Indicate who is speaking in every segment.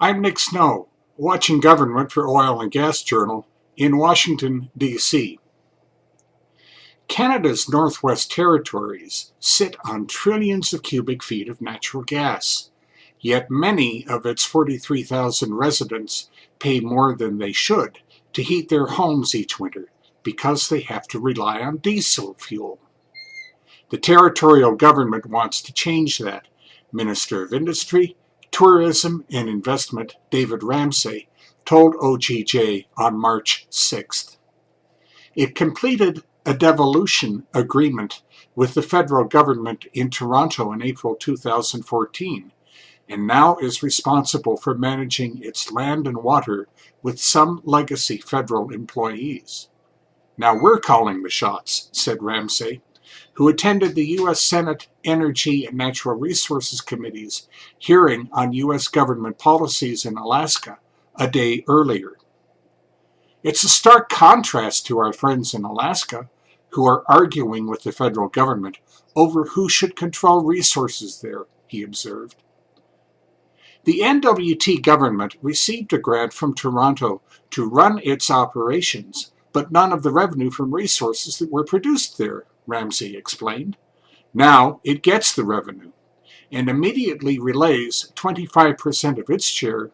Speaker 1: I'm Nick Snow, watching Government for Oil and Gas Journal in Washington, D.C. Canada's Northwest Territories sit on trillions of cubic feet of natural gas, yet many of its 43,000 residents pay more than they should to heat their homes each winter because they have to rely on diesel fuel. The territorial government wants to change that. Minister of Industry, Tourism and Investment David Ramsay told OGJ on March 6th. It completed a devolution agreement with the federal government in Toronto in April 2014 and now is responsible for managing its land and water with some legacy federal employees. Now we're calling the shots, said Ramsay, who attended the U.S. Senate Energy and Natural Resources Committee's hearing on U.S. government policies in Alaska a day earlier. It's a stark contrast to our friends in Alaska, who are arguing with the federal government over who should control resources there, he observed. The NWT government received a grant from Toronto to run its operations, but none of the revenue from resources that were produced there, Ramsay explained. Now it gets the revenue and immediately relays 25% of its share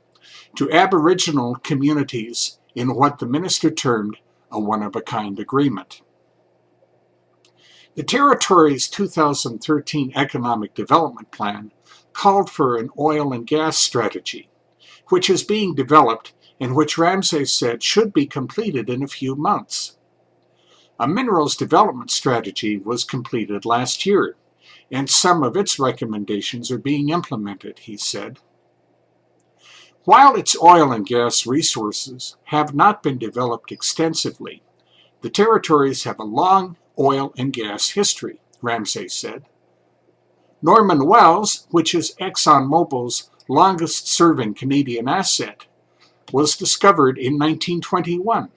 Speaker 1: to Aboriginal communities in what the minister termed a one-of-a-kind agreement. The territory's 2013 Economic Development Plan called for an oil and gas strategy, which is being developed and which Ramsay said should be completed in a few months. A minerals development strategy was completed last year, and some of its recommendations are being implemented, he said. While its oil and gas resources have not been developed extensively, the territories have a long oil and gas history, Ramsay said. Norman Wells, which is ExxonMobil's longest-serving Canadian asset, was discovered in 1921,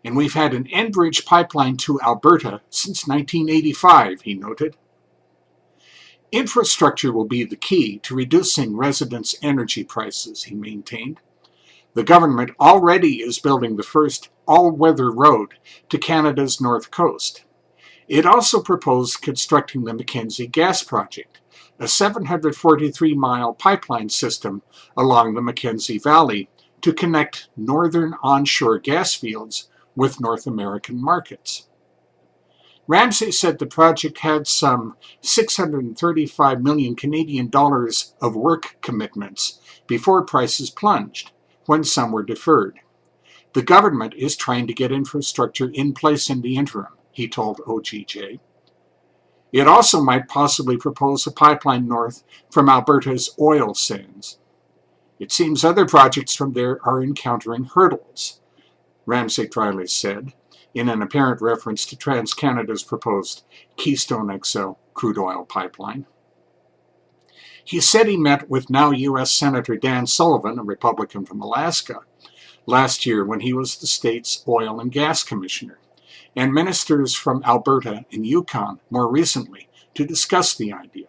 Speaker 1: and we've had an Enbridge pipeline to Alberta since 1985, he noted. Infrastructure will be the key to reducing residents' energy prices, he maintained. The government already is building the first all-weather road to Canada's north coast. It also proposed constructing the Mackenzie Gas Project, a 743-mile pipeline system along the Mackenzie Valley to connect northern onshore gas fields with North American markets. Ramsay said the project had some 635 million Canadian dollars of work commitments before prices plunged, when some were deferred. The government is trying to get infrastructure in place in the interim, he told OGJ. It also might possibly propose a pipeline north from Alberta's oil sands. It seems other projects from there are encountering hurdles, Ramsay dryly said, in an apparent reference to TransCanada's proposed Keystone XL crude oil pipeline. He said he met with now U.S. Senator Dan Sullivan, a Republican from Alaska, last year when he was the state's oil and gas commissioner, and ministers from Alberta and Yukon more recently to discuss the idea.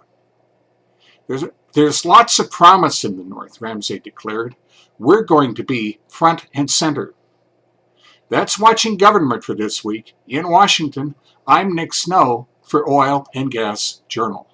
Speaker 1: There's lots of promise in the North, Ramsay declared. We're going to be front and center. That's Watching Government for this week. In Washington, I'm Nick Snow for Oil and Gas Journal.